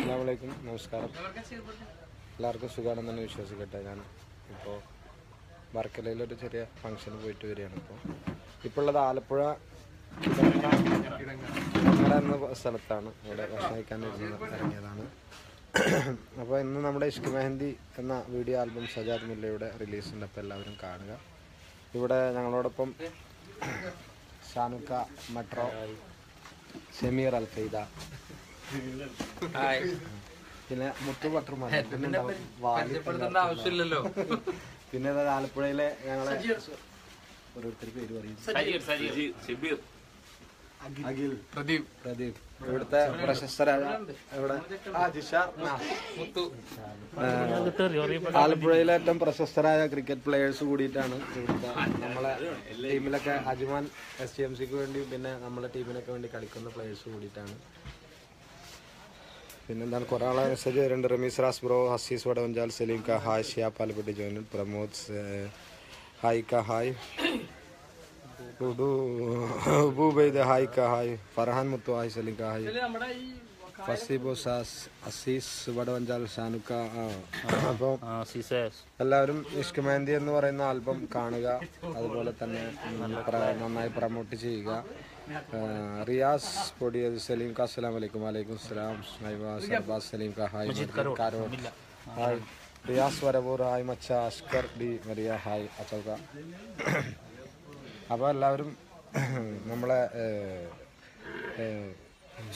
അസ്സലാമലൈക്കും, നമസ്കാരം. എല്ലാവർക്കും സുഖമാണെന്ന് തന്നെ വിശ്വസിക്കട്ടെ. ഞാൻ ഇപ്പോൾ വർക്കലയിലൊരു ചെറിയ ഫംഗ്ഷന് പോയിട്ട് വരികയാണ്. ഇപ്പോൾ ഉള്ളത് ആലപ്പുഴ കിടങ്ങറ എന്ന സ്ഥലത്താണ്. ഇവിടെ ഭക്ഷണം കഴിക്കാൻ ഇറങ്ങിയതാണ്. അപ്പോൾ ഇന്ന് നമ്മുടെ ഇഷ്ക് മെഹന്തി എന്ന വീഡിയോ ആൽബം സജാദ് മുല്ലയുടെ റിലീസുണ്ട്. അപ്പോൾ എല്ലാവരും കാണുക. ഇവിടെ ഞങ്ങളോടൊപ്പം ഷാനുക്ക, മെട്രോ, ഷമീർ അൽഫൈദ, പിന്നെ മുത്തു പത്രമാണ്. ആവശ്യമില്ലല്ലോ. പിന്നെ ആലപ്പുഴയിലെ ഞങ്ങളെ ഓരോരുത്തർ പേര് പറയും. അഖിൽ, പ്രദീപ്, ഇവിടുത്തെ പ്രശസ്തരായ ആലപ്പുഴയിലെ ഏറ്റവും പ്രശസ്തരായ ക്രിക്കറ്റ് പ്ലേയേഴ്സ് കൂടിയിട്ടാണ് ഇവിടുത്തെ നമ്മളെ ടീമിലൊക്കെ അജ്മാൻ STMCക്ക് വേണ്ടി പിന്നെ നമ്മളെ ടീമിനൊക്കെ വേണ്ടി കളിക്കുന്ന പ്ലേയേഴ്സ് കൂടിയിട്ടാണ്. പിന്നെന്താണ് കുറേ ആളെ മെസ്സേജ് വരുന്നുണ്ട്. റമീസ് റാസ് ബ്രോ, ഹസീസ് വടവഞ്ചാൽ, സലീം ക ഹായ്, ഷിയാ പാലപ്പെട്ടി ജോയിൻ, പ്രമോദ് ഹായ് ക ഹായ്, ബൂബൈദ് ഹായ് ക ഹായ്, ഫർഹാൻ മുത്തു ഹായ്, സലീം ക ഹായ്, ഫസീബോ സാസ്, അസീസ് വടവഞ്ചാൽ, ഷാനുക്ക. അപ്പോൾ എല്ലാവരും ഇഷ്ക് മെഹന്തി എന്ന് പറയുന്ന ആൽബം കാണുക, അതുപോലെ തന്നെ നന്നായി പ്രൊമോട്ട് ചെയ്യുക. റിയാസ് പൊടി, സലീം ക അസ്സലാം വലൈക്കും. വലൈക്കും സ്ലാം. സലീം ക hi, hi, Riyas Varavoor hi, മച്ച അഷ്കർ ഡി മരിയ ഹായ്, അച്ചൗക. അപ്പോൾ എല്ലാവരും നമ്മളെ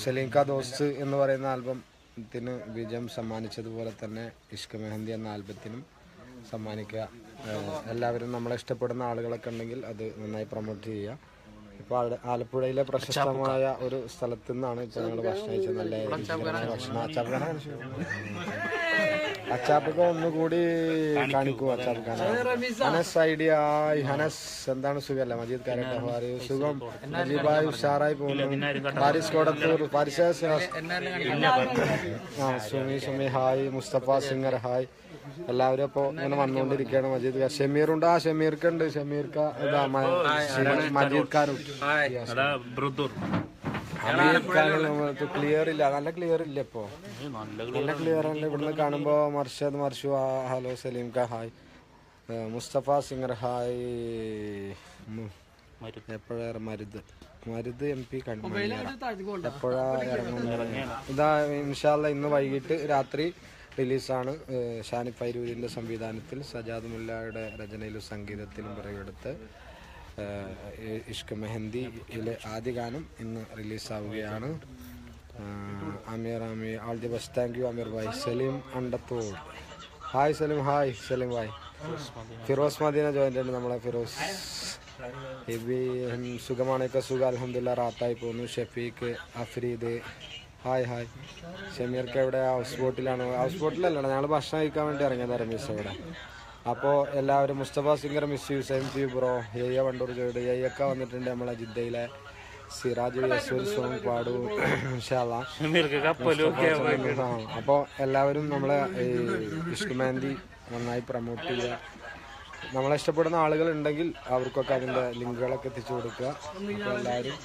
സലീം ക ദോസ്ത് എന്ന് പറയുന്ന ആൽബത്തിന് വിജയം സമ്മാനിച്ചതുപോലെ തന്നെ ഇഷ്ക് മെഹന്തി എന്ന ആൽബത്തിനും സമ്മാനിക്കുക. എല്ലാവരും നമ്മളെ ഇഷ്ടപ്പെടുന്ന ആളുകളൊക്കെ ഉണ്ടെങ്കിൽ അത് നന്നായി പ്രൊമോട്ട് ചെയ്യുക. ഇപ്പോൾ ആലപ്പുഴയിലെ പ്രശസ്തമായ ഒരു സ്ഥലത്തു നിന്നാണ് ഇപ്പോൾ ഞങ്ങൾ ഭക്ഷണം കഴിച്ചത്. നല്ല ഭക്ഷണം. അച്ചാപ്പൊക്കെ ഒന്നുകൂടി കാണിക്കൂ. അച്ചാപ്പൊക്കെ ഹനസ് ഐഡിയ. ഹനസ് എന്താണ് സുഖമല്ല? മജീദ് കാരട്ട് സുഖം. മജീബായി ഉഷാറായി പോകുന്നു. Paris Kodathur, Paris. Sumi hi, Mustafa singer hi. എല്ലാവരും അപ്പോൾ ഇങ്ങനെ വന്നുകൊണ്ടിരിക്കുകയാണ്. മജീദ് ഷമീറുണ്ട്. ഷമീർക്കുണ്ട്. ഷമീർക്ക മജീദ് കാരും ക്ലിയർ ഇല്ല. നല്ല ക്ലിയർ ഇല്ല. ഇപ്പോ നല്ല ക്ലിയർ അല്ല. ഇവിടുന്ന് കാണുമ്പോ മർഷു ഹലോ, സലീം ക ഹായ്, മുസ്തഫ സിംഗർ ഹായ്, എപ്പോഴാ മരുത് MP എപ്പോഴാ ഇറങ്ങുന്നത്? ഇതാ ഇൻഷാ അല്ലാഹ് ഇന്ന് വൈകിട്ട് രാത്രി റിലീസാണ്. ഷാനിഫ് ഫൈരൂരിന്റെ സംവിധാനത്തിൽ സജാദ് മുല്ലയുടെ രചനയിലും സംഗീതത്തിലും പിറവെടുത്ത് ഇഷ്ക് മെഹന്തിയിലെ ആദ്യ ഗാനം ഇന്ന് റിലീസാവുകയാണ്. Ameer all the best. Thank you Ameer bhai. Saleem Andathode hi. Saleem hi. Saleem bhai. Firoz Madina joined ഉണ്ട്. നമ്മളെ ഫിറോസ്. സുഖമാണൊക്കെ? സുഖം അൽഹംദുലില്ലാ, റാത്തായി പോകുന്നു. Shafeeq, Afreed hi hi. ഷമീർക്ക് എവിടെ? ഹൗസ് ബോട്ടിലാണ്. ഹൗസ് ബോട്ടിലല്ല, ഞങ്ങൾ ഭക്ഷണം കഴിക്കാൻ വേണ്ടി ഇറങ്ങിയത് റമീസ് ഇവിടെ. അപ്പോൾ എല്ലാവരും Musthafa singer miss you, same to you bro. Wandoor joined. യയ്യൊക്കെ വന്നിട്ടുണ്ട്. നമ്മളെ ജിദ്ദയിലെ സിറാജ് യസൂർ സോങ് പാടൂ ഇൻഷാ അല്ലാഹ്. അപ്പോൾ എല്ലാവരും നമ്മളെ ഇഷ്ക് മെഹന്തി നന്നായി പ്രൊമോട്ട് ചെയ്യുക. നമ്മളെ ഇഷ്ടപ്പെടുന്ന ആളുകൾ ഉണ്ടെങ്കിൽ അവർക്കൊക്കെ അതിൻ്റെ ലിങ്കുകളൊക്കെ എത്തിച്ചു കൊടുക്കുക. അപ്പോൾ എല്ലാവരും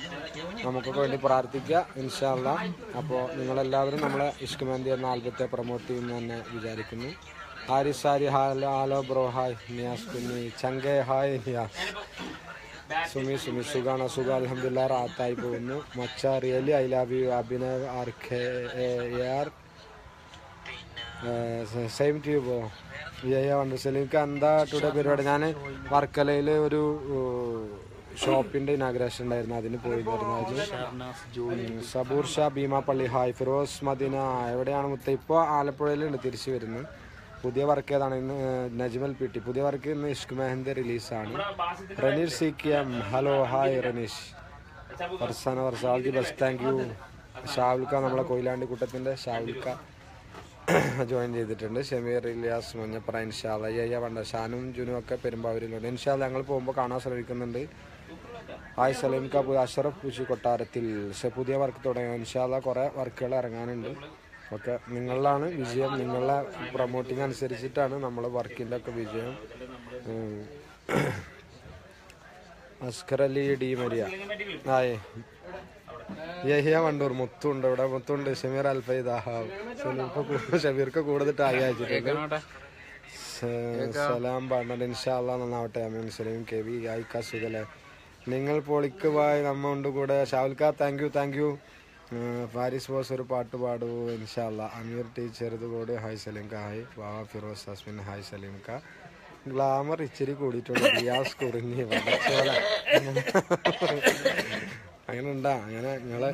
നമുക്കൊക്കെ വേണ്ടി പ്രാർത്ഥിക്കുക ഇൻഷാ അല്ലാഹ്. അപ്പോൾ നിങ്ങളെല്ലാവരും നമ്മളെ ഇഷ്ക് മെഹന്തി എന്ന ആൽബത്തെ പ്രൊമോട്ട് ചെയ്യുമെന്ന് തന്നെ വിചാരിക്കുന്നു. Haris sorry hello bro hi. Niyas കുഞ്ഞി ചങ്കെ ഹായ്. നിയാസ് സുമി സുഖാണ്? സുഖം അൽഹംദുലില്ലാ, റാത്തായി പോകുന്നു. മച്ച really I love you. Abhinav RKAR same to you bro. വണ്ടർ. സലീംക്ക് എന്താ ടുഡേ പരിപാടി? ഞാൻ വർക്കലയിൽ ഒരു ഷോപ്പിൻ്റെ ഇനാഗ്രേഷൻ ഉണ്ടായിരുന്നു, അതിന് പോയിരുന്നു. സബൂർ ഷാ ഭീമാപ്പള്ളി ഹായ്. ഫിറോസ് മദീന എവിടെയാണ് മുത്ത? ഇപ്പോൾ ആലപ്പുഴയിലുണ്ട്, തിരിച്ചു വരുന്നു. പുതിയ വർക്ക് ഏതാണ്? ഇന്ന് നജ്മൽ PT. പുതിയ വർക്ക് ഇന്ന് ഇഷ്ക് മെഹന്തി റിലീസാണ്. Ranish CKM hello hi. Ranish all the best. Thank you. ഷാവുൽക്ക, നമ്മളെ കൊയിലാണ്ടി കൂട്ടത്തിൻ്റെ ഷാവുൽക്ക ജോയിൻ ചെയ്തിട്ടുണ്ട്. ഷമീർ, ഇലിയാസ് മഞ്ഞപ്പറ ഇൻഷാ അല്ലാഹ്. വണ്ട ഷാനും ജുനും ഒക്കെ പെരുമ്പാവൂരിലുണ്ട്. ഇൻഷാ അല്ലാഹ് ഞങ്ങൾ പോകുമ്പോൾ കാണാൻ ശ്രമിക്കുന്നുണ്ട്. ഹായ് സലീം ക. അഷറഫ് പൂശി കൊട്ടാരത്തിൽ പുതിയ വർക്ക് തുടങ്ങി. ഇൻഷാ അല്ലാഹ് കുറേ വർക്കുകൾ ഇറങ്ങാനുണ്ട്. ഒക്കെ നിങ്ങളിലാണ് വിജയം. നിങ്ങളുടെ പ്രൊമോട്ടിങ് അനുസരിച്ചിട്ടാണ് നമ്മളെ വർക്കിൻ്റെ ഒക്കെ വിജയം. Askar Ali D Maria hi. Yahiya Wandoor മുത്തുണ്ട് ഇവിടെ, മുത്തുണ്ട്. ഷമീർ അൽഫൈദ, ഷമീർക്ക് കൂടുതൽ ആയി അയച്ചിട്ടുണ്ട്. സലാം പറഞ്ഞത് ഇൻഷാല്ലാ നന്നാവട്ടെ. അമീൻ സലീം കെ വി ആയിക്ക സുഖലെ, നിങ്ങൾ പൊളിക്ക് പോയി നമ്മ ഉണ്ട് കൂടെ. ഷാവുൽക്ക താങ്ക് യു. ഫാരിസ് ബോസ് ഒരു പാട്ട് പാടൂ ഇൻഷാല്ലാ. അമീർ ടീച്ചർ കൂടെ ഹായ് സലീംക, ഹായ്. വാ ഫിറോസ് അസ്മിൻ ഹായ് സലീംക. ഗ്ലാമർ ഇച്ചിരി കൂടിയിട്ടുണ്ട്. റിയാസ് കുറിഞ്ഞി അങ്ങനെ ഉണ്ടാ. അങ്ങനെ നിങ്ങള്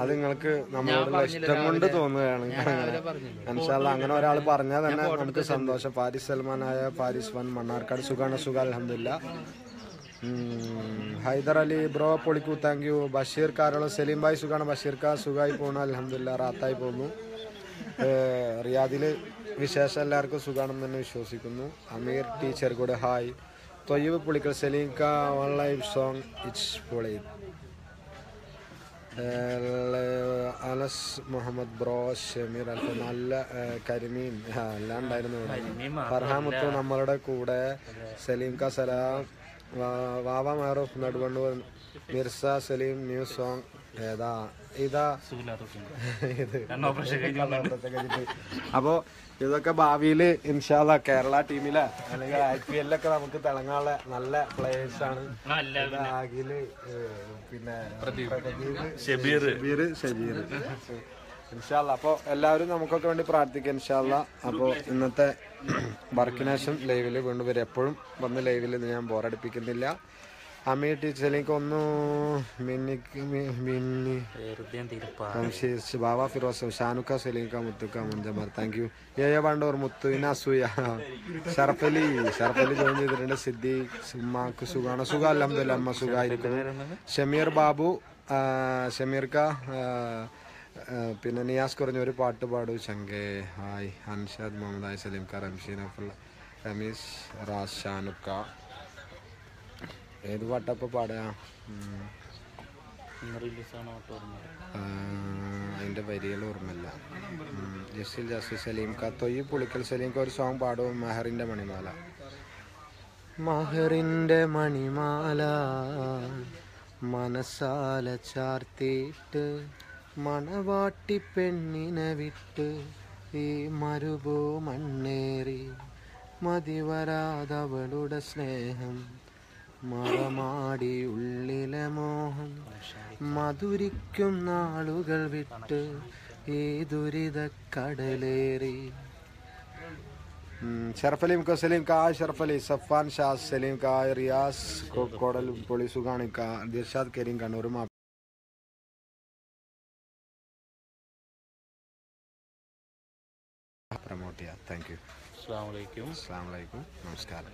അത് നിങ്ങൾക്ക് നമ്മളോടുള്ള ഇഷ്ടം കൊണ്ട് തോന്നുകയാണ്. ഇൻഷാല്ലാ അങ്ങനെ ഒരാൾ പറഞ്ഞാൽ തന്നെ നമുക്ക് സന്തോഷം. ഫാരിസ് സൽമാനായ ഫാരിസ് വൻ മണ്ണാർക്കാട് സുഖാണ്, അൽഹംദുലില്ലാ. ഹൈദർ അലി ബ്രോ പൊളിക്കൂ താങ്ക് യു. ബഷീർ കാരോള സലീം ഭായ് സുഖാണ്. ബഷീർ കാ സുഖമായി പോണു അൽഹംദുലില്ലാ, റാത്തായി പോകുന്നു. റിയാദില് വിശേഷം എല്ലാവർക്കും സുഖാണെന്ന് തന്നെ വിശ്വസിക്കുന്നു. അമീർ ടീച്ചർ കൂടെ ഹായ്. തൊയ്യബ് പുളിക്കൽ സലീം കാ വൺ ലൈവ് സോങ് ഇറ്റ്സ് പൊളി. അനസ് മുഹമ്മദ് ബ്രോ ഷമീർ അൽഫ നല്ല കരിമീൻ എല്ലാം ഉണ്ടായിരുന്നു. ഫർഹാമുത്തു നമ്മളുടെ കൂടെ. സലീം കാ സലാം. വാവ മാറൂഫ് നടുവണ്ണൂർ. മിർസ സലീം ന്യൂ സോങ് ഏതാ ഇതാ ഇത്. അപ്പോ ഇതൊക്കെ ഭാവിയിൽ ഇൻഷാല്ലാ കേരള ടീമിലെ അല്ലെങ്കിൽ IPL നമുക്ക് തിളങ്ങാനുള്ള നല്ല പ്ലേയേഴ്സ് ആണ്. അഖില് പിന്നെ ഷബീർ ഇൻഷാല്ലാ. അപ്പോൾ എല്ലാവരും നമുക്കൊക്കെ വേണ്ടി പ്രാർത്ഥിക്കാം ഇൻഷാല്ലാ. അപ്പോൾ ഇന്നത്തെ വർക്കിന് ശേഷം ലൈവിൽ വീണ്ടും വരും. എപ്പോഴും വന്ന് ലൈവിൽ ഞാൻ ബോറടിപ്പിക്കുന്നില്ല. അമീർ ടീച്ചറിലേക്ക് ഒന്ന് ബാബ ഫിറോസ് ഷാനുക്ക സലീംക മുത്തുക്ക മുഞ്ചമാർ താങ്ക് യു. വണ്ടൂർ മുത്തുവിന അസൂയ. ഷറഫലി ജോയിൻ ചെയ്തിട്ടുണ്ട്. സിദ്ധി ഉമ്മാക്ക് സുഖാണ്. സുഖം അൽഹംദുലില്ലാ, അമ്മ സുഖമായിരിക്കുന്നു. ഷമീർ ബാബു ഷമീർക്ക പിന്നെ നിയാസ് കുറഞ്ഞ ഒരു പാട്ട് പാടൂ ചങ്കേ ഹായ്. അൻഷാദ് മുഹമ്മദ് സലീംക റംഷീൻ അഫുൽ റമീസ് റാസ് ഷാനുക്ക. ഏത് പാട്ടപ്പ പാടുക? അതിന്റെ വരികൾ ഓർമ്മയില്ല. ജസീൽ സലീംക തൊയ്യ് പുളിക്കൽ സലീംക ഒരു സോങ് പാടും. മഹറിന്റെ മണിമാല. മഹറിന്റെ മണിമാല മനസാല ചാർത്തിയിട്ട് മണവാട്ടി പെണ്ണിനെ വിട്ട് ഈ മരുഭൂ മണ്ണേറി മതിവരാതവളുടെ സ്നേഹം മറമാടി ഉള്ളിലെ മോഹം മധുരിക്കും നാളുകൾ വിട്ട് ഈ ദുരിത കടലേറി. ഷറഫലി സലീം കാ ഷറഫലി സഫാൻ ഷാ സലീം കാ റിയാസ് കോടൽ പൊളി സുഖാണിക്ക ദിർഷാദ് കരീം കണ്ണൂർ പ്രമോട്ട് ചെയ്യാം. Thank you. അസ്സലാമു അലൈക്കും. നമസ്കാരം.